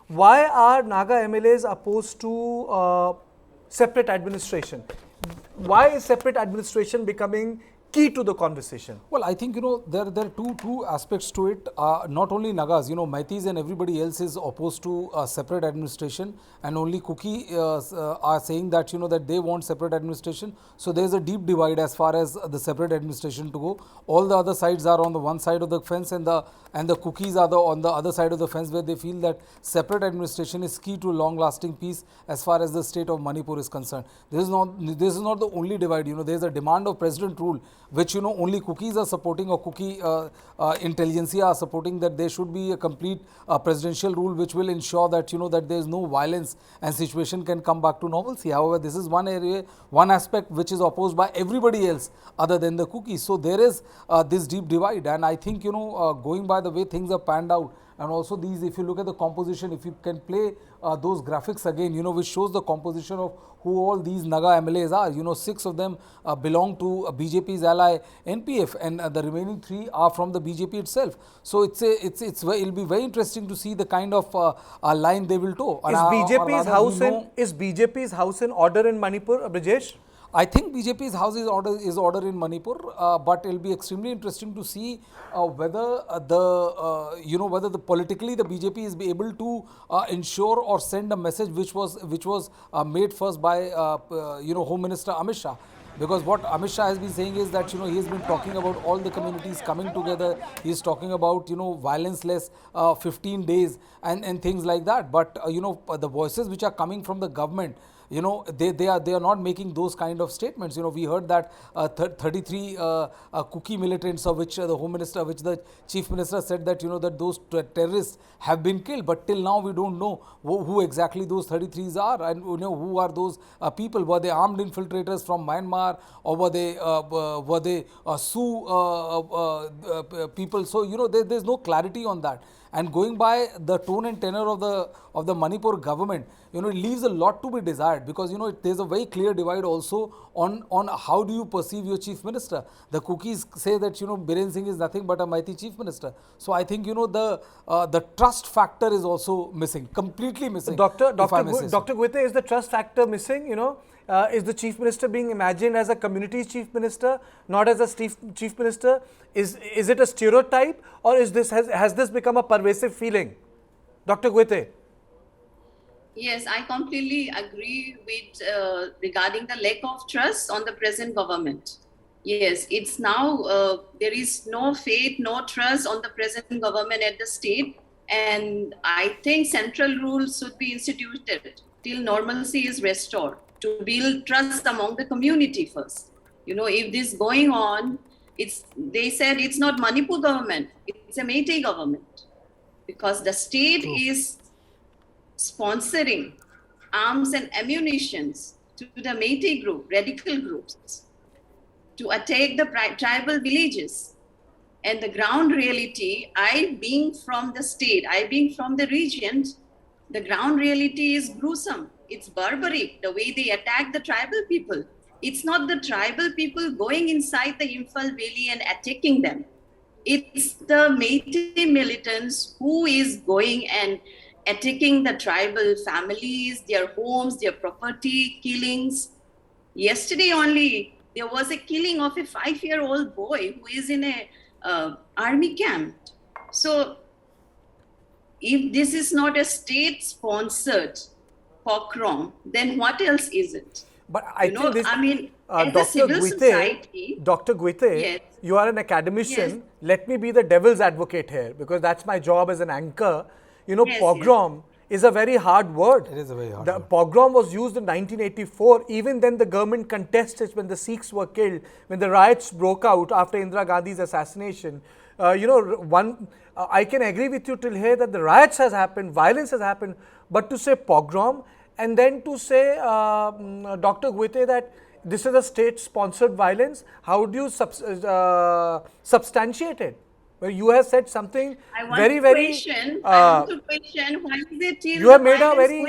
why are Naga MLAs opposed to separate administration? Why is separate administration becoming key to the conversation? Well, I think, there are two aspects to it. Not only Nagas, Maithis and everybody else is opposed to separate administration, and only Kuki are saying that, that they want separate administration. So there is a deep divide as far as the separate administration to go. All the other sides are on the one side of the fence, and the Kukis are on the other side of the fence, where they feel that separate administration is key to long-lasting peace as far as the state of Manipur is concerned. This is not the only divide. There is a demand of president rule, which only Cookies are supporting, or Cookie intelligentsia are supporting, that there should be a complete presidential rule which will ensure that that there is no violence and situation can come back to normalcy. However, this is one aspect which is opposed by everybody else other than the Cookies. So there is this deep divide, and I think going by the way things are panned out, and also these, if you look at the composition, if you can play those graphics again, which shows the composition of who all these Naga MLAs are. 6 of them belong to BJP's ally NPF, and the remaining 3 are from the BJP itself. So it'll be very interesting to see the kind of line they will toe. Is BJP's house in order in Manipur, Brijesh? I think BJP's house is order in Manipur, but it'll be extremely interesting to see whether whether politically the BJP is able to ensure or send a message which was made first by Home Minister Amit Shah. Because what Amit Shah has been saying is that he has been talking about all the communities coming together. He is talking about violence less 15 days and things like that. But the voices which are coming from the government, they are not making those kind of statements. We heard that 33 Kuki militants, of which the chief minister said that that those terrorists have been killed, but till now we don't know who exactly those 33s are, and who are those people. Were they armed infiltrators from Myanmar, or were they Sioux people? So there's no clarity on that. And going by the tone and tenor of the Manipur government, it leaves a lot to be desired, because there's a very clear divide also on how do you perceive your chief minister. The Cookies say that Biren Singh is nothing but a mighty chief minister. So I think the trust factor is also missing, completely missing. Dr. Guite, is the trust factor missing? Is the chief minister being imagined as a community's chief minister, not as a chief minister? Is it a stereotype, or has this become a pervasive feeling? Dr. Guite. Yes, I completely agree with regarding the lack of trust on the present government. Yes, it's now there is no faith, no trust on the present government at the state, and I think central rules should be instituted till normalcy is restored, to build trust among the community first. If this going on, they said it's not Manipur government, it's a Meitei government, because the state is sponsoring arms and ammunitions to the Meitei group, radical groups, to attack the tribal villages. And the ground reality, I being from the state, I being from the region, the ground reality is gruesome. It's barbaric, the way they attack the tribal people. It's not the tribal people going inside the Imphal Valley and attacking them. It's the Meitei militants who is going and attacking the tribal families, their homes, their property, killings. Yesterday only, there was a killing of a 5-year-old boy who is in a army camp. So if this is not a state-sponsored pogrom, then what else is it? But I think this, as a civil society, Dr. Guite, yes, you are an academician. Yes. Let me be the devil's advocate here, because that's my job as an anchor. Yes, pogrom is a very hard word. It is a very hard word. word. Pogrom was used in 1984. Even then, the government contested when the Sikhs were killed, when the riots broke out after Indira Gandhi's assassination. I can agree with you till here that the riots has happened, violence has happened, but to say pogrom and then to say, Dr. Guite, that this is a state-sponsored violence, how do you substantiate it? Well, you have said something very, very. I want to question why is it till you have made a very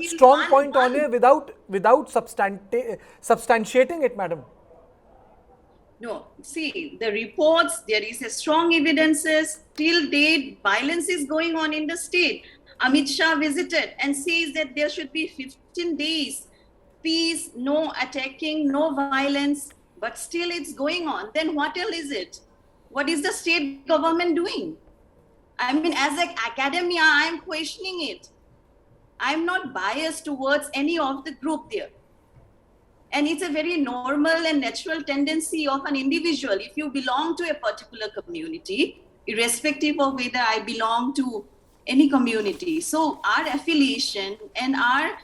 strong point on it without substantiating it, madam. No, see, the reports, there is a strong evidences, till date, violence is going on in the state. Amit Shah visited and says that there should be 15 days peace, no attacking, no violence, but still it's going on. Then what else is it? What is the state government doing? I mean, as an academia, I'm questioning it. I'm not biased towards any of the group there. And it's a very normal and natural tendency of an individual. If you belong to a particular community, irrespective of whether I belong to any community. So our affiliation and our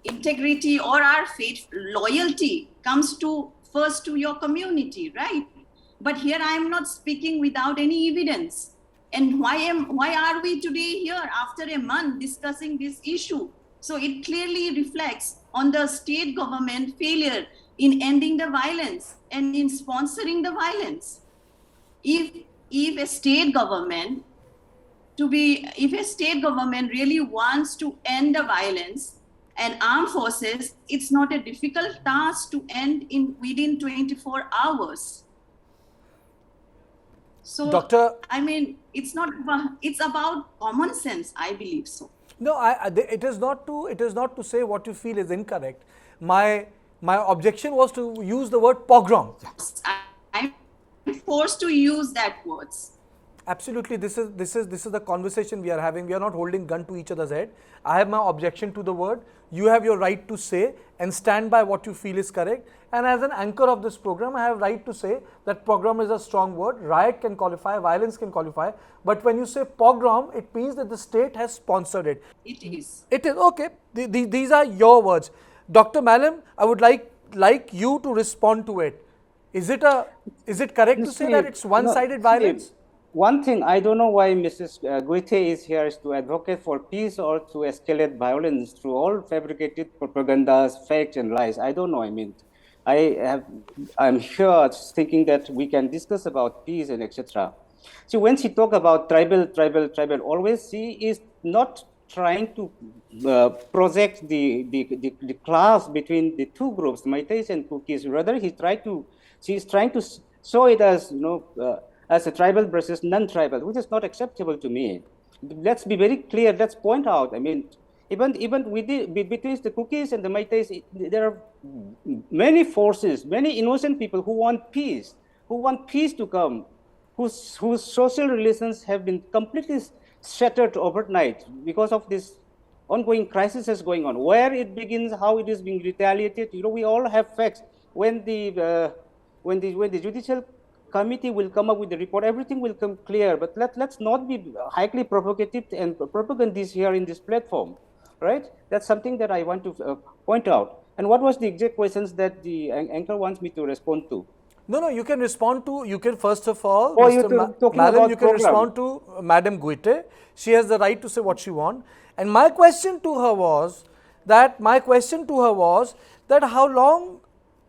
integrity or our faith, loyalty comes to first to your community, right? But here I am not speaking without any evidence. And why are we today here after a month discussing this issue? So it clearly reflects on the state government failure in ending the violence and in sponsoring the violence. If a state government really wants to end the violence and armed forces, it's not a difficult task to end within 24 hours. So, Doctor, I mean, it's about common sense, I believe so. no, it is not to say what you feel is incorrect. My objection was to use the word pogrom. I'm forced to use that words. Absolutely, this is the conversation we are having. We are not holding gun to each other's head. I have my objection to the word. You have your right to say and stand by what you feel is correct. And as an anchor of this program, I have right to say that pogrom is a strong word. Riot can qualify, violence can qualify. But when you say pogrom, it means that the state has sponsored it. It is. It is okay. These are your words, Dr. Malem. I would like you to respond to it. Is it correct to say that it's one-sided violence? One thing, I don't know why Mrs. Guite is here is to advocate for peace or to escalate violence through all fabricated propagandas, fakes and lies. I don't know. I mean, I'm sure thinking that we can discuss about peace and etc. So when she talk about tribal, always she is not trying to project the class between the two groups, Meiteis and Kukis. Rather, she is trying to show it as as a tribal versus non-tribal, which is not acceptable to me. Let's be very clear. Let's point out. I mean, even between the Kukis and the Meiteis, there are many forces, many innocent people who want peace to come, whose social relations have been completely shattered overnight because of this ongoing crisis is going on. Where it begins, how it is being retaliated, we all have facts. When the judicial committee will come up with the report, everything will come clear. But let's not be highly provocative and propagandist here in this platform, right? That's something that I want to point out. And what was the exact questions that the anchor wants me to respond to? No, you can respond to, you can first of all, Mr. Malem, you can respond to Madam Guite. She has the right to say what she wants. And my question to her was that how long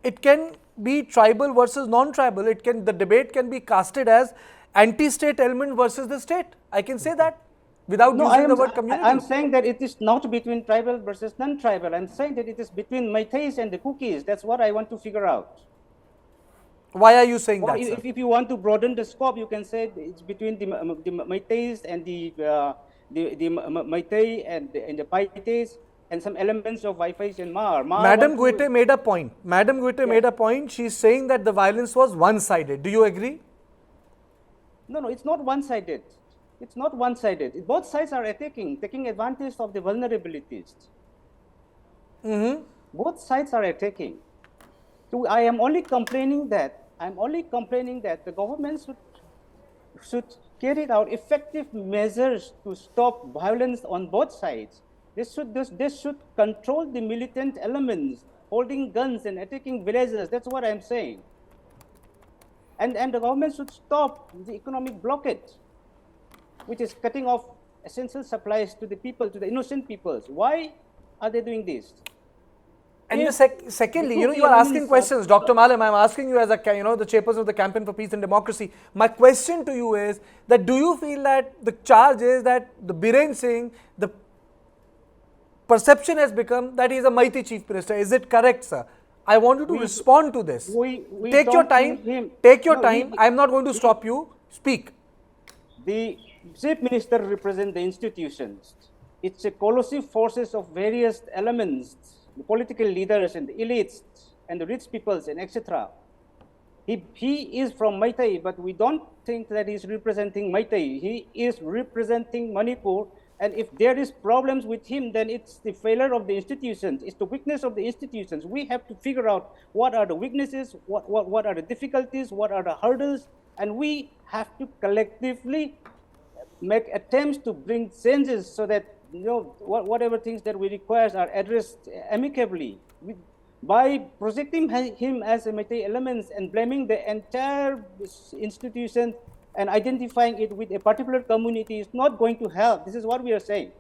it can be tribal versus non-tribal. The debate can be casted as anti-state element versus the state. I can say that without using the word community. I'm saying that it is not between tribal versus non-tribal. I'm saying that it is between Meiteis and the Kukis. That's what I want to figure out. Why are you saying that, sir? If you want to broaden the scope, you can say it's between the Meiteis and the Meitei and the Paites, and some elements of Wi-Fi and Mar. Madam Guite made a point. Made a point. She's saying that the violence was one-sided. Do you agree? No, it's not one-sided. It's not one-sided. Both sides are taking advantage of the vulnerabilities. Both sides are attacking. So I am only complaining that the government should carry out effective measures to stop violence on both sides. This should control the militant elements holding guns and attacking villages. That's what I'm saying. And the government should stop the economic blockade, which is cutting off essential supplies to the people, to the innocent peoples. Why are they doing this? And secondly, you are asking questions. Dr. Malem, I'm asking you as the chairperson of the Campaign for Peace and Democracy. My question to you is that do you feel that the charge is that the Biren Singh, the perception has become that he is a Meitei Chief Minister? Is it correct, sir? I want you to respond to this. Take your time. I'm not going to stop you. Speak. The Chief Minister represents the institutions. It's a collusive forces of various elements, the political leaders and the elites and the rich peoples and etc. He is from Meitei, but we don't think that he's representing Meitei. He is representing Manipur. And if there is problems with him, then it's the failure of the institutions. It's the weakness of the institutions. We have to figure out what are the weaknesses, what are the difficulties, what are the hurdles, and we have to collectively make attempts to bring changes so that whatever things that we require are addressed amicably. By projecting him as a Meitei elements and blaming the entire institution and identifying it with a particular community is not going to help. This is what we are saying.